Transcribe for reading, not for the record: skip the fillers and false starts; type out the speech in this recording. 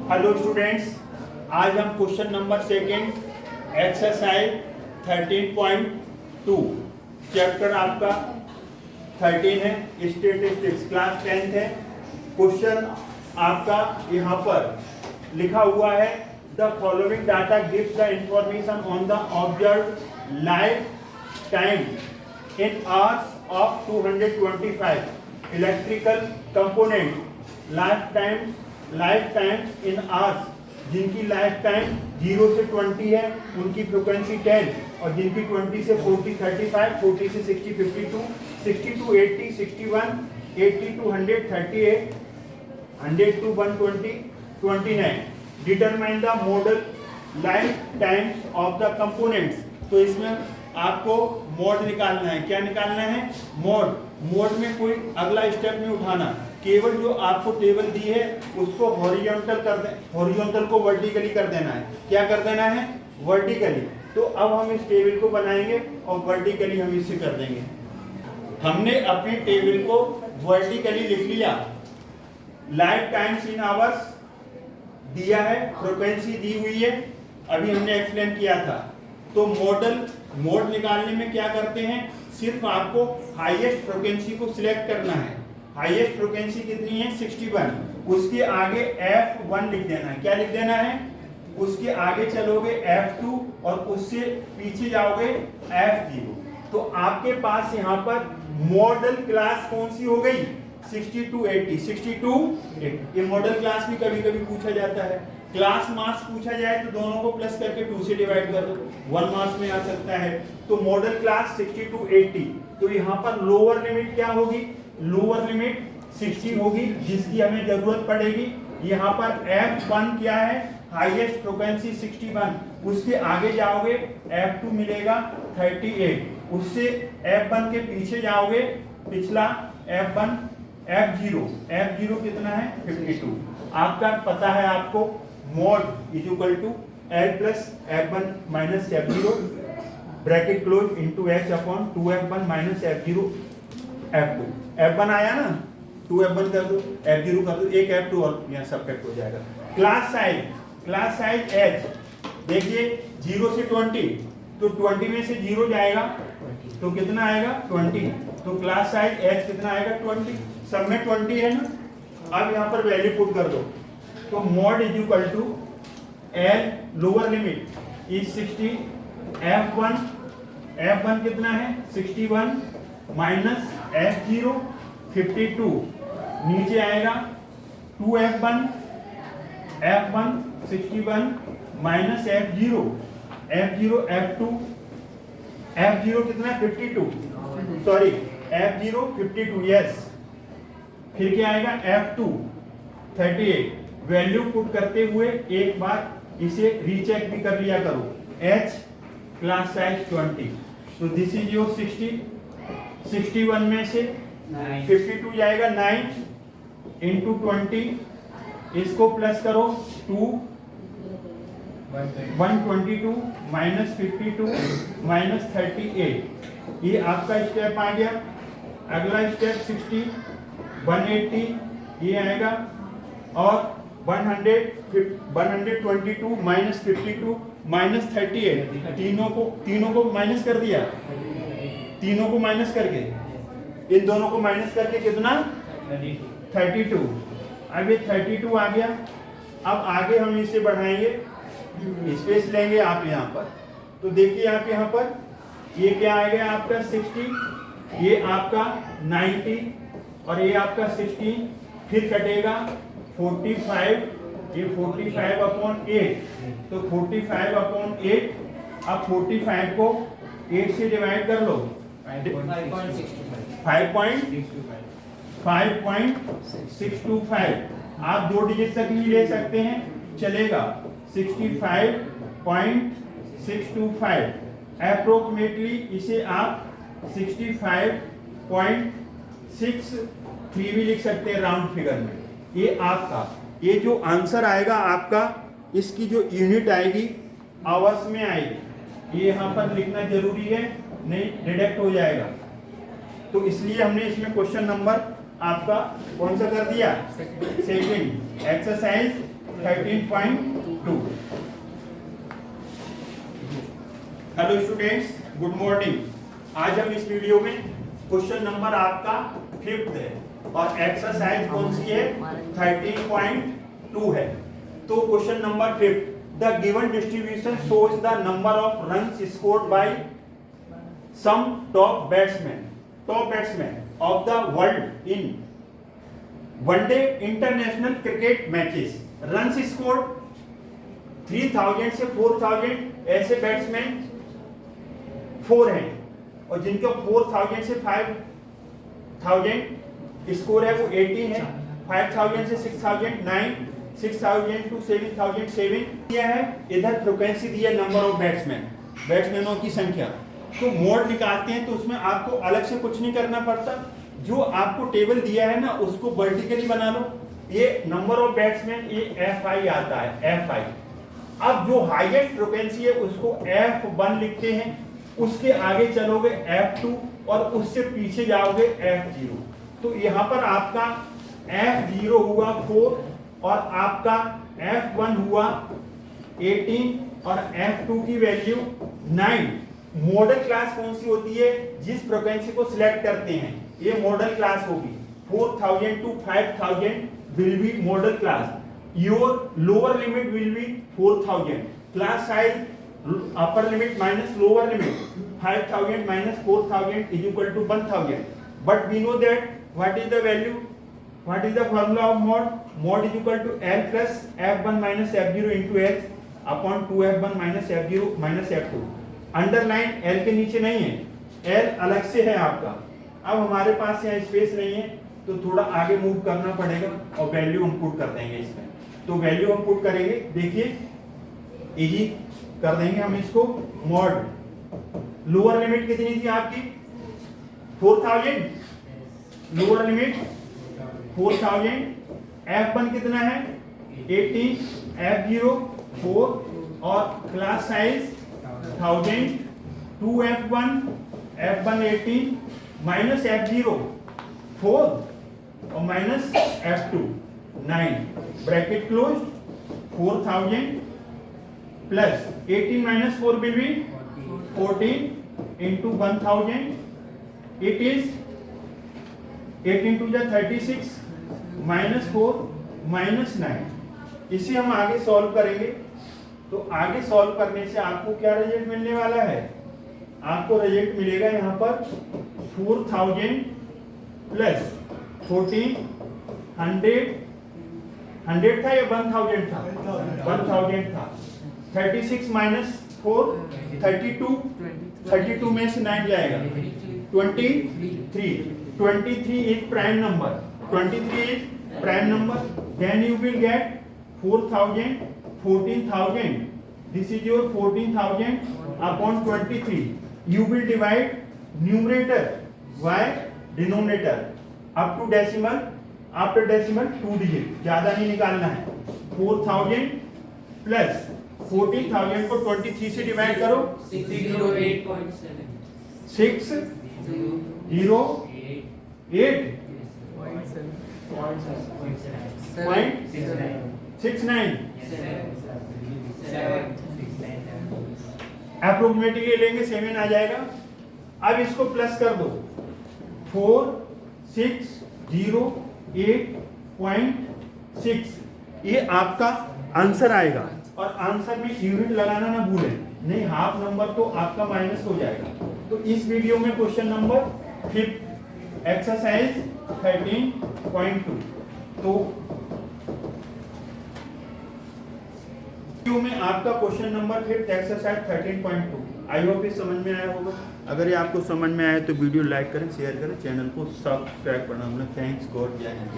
Hello students, आज हम question number second exercise 13.2 chapter आपका 13 है, स्टैटिस्टिक्स क्लास 10th है। क्वेश्चन आपका यहाँ पर लिखा हुआ है, the following data gives the information on the observed life time in hours of 225 electrical component life time in hours. जिनकी लाइफ टाइम 0 से 20 है उनकी फ्रीक्वेंसी 10, और जिनकी 20 से 40 35, 40 से 60 52, 60 to 80 61, 80 to 100 38, 100 to 120 29। Determine the model life times of the components. तो इसमें आपको मोड निकालना है। क्या निकालना है? मोड में कोई अगला स्टेप नहीं उठाना, केवल जो आपको टेबल दी है उसको हॉरिजॉन्टल को वर्टिकली कर देना है। क्या कर देना है? वर्टिकली। तो अब हम इस टेबल को बनाएंगे और वर्टिकली हम इससे कर देंगे। हमने अपने टेबल को वर्टिकली लिख लिया। लाइफ टाइम्स इन आवर्स दिया है, फ्रीक्वेंसी दी हुई है, अभी हमने एक्सप्लेन किया था। तो मोड निकालने में क्या करते हैं, सिर्फ आपको हाईएस्ट फ्रीक्वेंसी को सिलेक्ट करना है। हाईएस्ट फ्रीक्वेंसी कितनी है? 61। उसके आगे F1 लिख देना है। क्या लिख देना है? उसके आगे चलोगे F2 और उससे पीछे जाओगे F0। तो आपके पास यहाँ पर मॉडल क्लास कौन सी हो गई? 62 80 62 80। ये मॉडल क्लास भी कभी कभी पूछा जाता है। क्लास मार्क्स पूछा जाए तो दोनों को प्लस करके 2 से डिवाइड कर दो, 1 मार्क्स में आ सकता है। तो मॉडल क्लास 62 80। तो यहाँ पर लोअर लिमिट क्या होगी? लोअर लिमिट 60 होगी, जिसकी हमें जरूरत पड़ेगी। यहाँ पर F1 क्या है? Highest frequency 61। उसके आगे जाओगे F2 मिलेगा 38। उससे F1 के पीछे जाओगे, पिछला F0 कितना है? 52। आपका पता है आपको mode is equal to L plus F1 minus F0 bracket close into H upon 2F1 minus F0 F2। F1 आया ना, 2F1 कर दो, F0 कर दो, एक F2 और यहाँ सब्ट्रैक्ट हो जाएगा। क्लास साइज H देखिए 0 से 20, तो 20 में से 0 जाएगा तो कितना आएगा? 20। तो क्लास साइज H कितना आएगा? 20। सब में 20 है ना। अब यहाँ पर वैल्यू पुट कर दो। तो mode is equal to L lower limit is 60, F1 कितना है? 61 माइनस F0 52, नीचे आएगा 2F1 61 माइनस F0 F0 कितना है? 52, सॉरी F0 52, यस। फिर क्या आएगा? F2 38। वैल्यू पुट करते हुए एक बार इसे रीचेक भी कर लिया करो। H क्लास साइज 20, तो दिस इज योर 60। 61 में से 52 जाएगा 9 इंटू 20, इसको प्लस करो 2 122 माइनस 52 माइनस 38। ये आपका स्टेप आ गया। अगला स्टेप 60 180 ये आएगा, और 122 माइनस 52 माइनस 38। तीनों को माइनस कर दिया, तीनों को माइनस करके, इन दोनों को माइनस करके कितना? 32। अब ये 32 आ गया। अब आगे हम इसे बढ़ाएंगे, स्पेस लेंगे आप यहाँ पर। तो देखिए आप यहाँ पर ये क्या आ गया आपका? 60, ये आपका 90 और ये आपका 60। फिर कटेगा 45, ये 45 अपॉन 8, तो 45 अपॉन 8। अब 45 को 8 से डिवाइड कर लो, 5.625। आप 2 डिजिट तक भी ले सकते हैं, चलेगा। 65.625 अप्रोक्सीमेटली इसे आप 65.63 भी लिख सकते हैं राउंड फिगर में। ये आपका, ये जो आंसर आएगा आपका, इसकी जो यूनिट आएगी आवर्स में आएगी। ये यहाँ पर लिखना जरूरी है, नहीं डिडक्ट हो जाएगा। तो इसलिए हमने इसमें क्वेश्चन नंबर आपका कौन सा कर दिया? Second exercise 13.2। Hello students, good morning. आज हम इस वीडियो में क्वेश्चन नंबर आपका 5th है और एक्सरसाइज कौन सी है, 13.2 है। तो question number 5, the given distribution shows the number of runs scored by some top batsman of the world in one day international cricket matches. Runs scored 3000 से 4000, ऐसे बैट्समैन 4 हैं और जिनका 4000 से 5000 स्कोर है वो 18 है। 5000 से 6000 9, 6000 to 7000 7 दिया है। इधर फ्रीक्वेंसी दी है नंबर ऑफ बैट्समैनों की संख्या। तो मोड निकालते हैं तो उसमें आपको अलग से कुछ नहीं करना पड़ता, जो आपको टेबल दिया है ना उसको वर्टिकली बना लो। ये नंबर ऑफ बैट्समैन ये FI आता है, FI। अब जो हाईएस्ट फ्रीक्वेंसी है उसको F1 लिखते हैं, उसके आगे चलोगे F2 और उससे पीछे जाओगे F0। तो यहाँ पर आपका F0 हुआ 4 और आपका F1 हुआ 18 और F2 की वैल्यू 9। मॉडल क्लास कौन सी होती है, जिस फ्रीक्वेंसी को सिलेक्ट करते हैं ये मॉडल क्लास होगी। 4000 to 5000 will be model class. Your lower limit will be 4000. Class size upper limit minus lower limit 5000 minus 4000 is equal to 1000. But we know that what is the value? What is the formula of mod? Mod is equal to L plus F1 minus F0 into H upon 2F1 minus F0 minus F2. Underline L के नीचे नहीं है, L अलग से है आपका। अब हमारे पास यहाँ स्पेस नहीं है तो थोड़ा आगे मूव करना पड़ेगा और वैल्यू हम पुट कर देंगे इसमें। तो वैल्यू हम पुट करेंगे, देखिए इजी कर देंगे हम इसको। मॉड लोअर लिमिट कितनी थी आपकी 4000, लोअर लिमिट 4000, F1 कितना है 18, F0 4 और class size 1000, 2F1 F1 18 minus F0 4 और minus F2 9, bracket close. 4000 plus 18 minus 4 will be 14 into 1000, it is 18 to 36 minus 4 minus 9। इसे हम आगे सॉल्व करेंगे तो आगे सॉल्व करने से आपको क्या रिजल्ट मिलने वाला है, आपको रिजल्ट मिलेगा यहाँ पर 4000 प्लस 14 100 था या 1000 था, 1000 था। 36 माइनस 4 32 में से 9 जाएगा 23 is prime number, 23 is prime number. Then you will get 4000 14,000, this is your 14,000 upon 23. You will divide numerator by denominator up to decimal, after decimal 2 digit, ज्यादा नहीं निकालना है। 4000 प्लस 14,000 को 23 से डिवाइड करो, 608.69 अप्रोक्सीमेटली लेंगे 7 आ जाएगा। अब इसको प्लस कर दो 4608.6, ये आपका आंसर आएगा। और आंसर में यूनिट लगाना ना भूलें, नहीं हाफ नंबर तो आपका माइनस हो जाएगा। तो इस वीडियो में क्वेश्चन नंबर 5 एक्सरसाइज 13.2 तो में आपका question number 5 exercise 13.2। I hope ये समझ में आया होगा। अगर ये आपको समझ में आया तो वीडियो लाइक करें, शेयर करें, चैनल को सब्सक्राइब करना। थैंक्स गॉड, जय हिंद।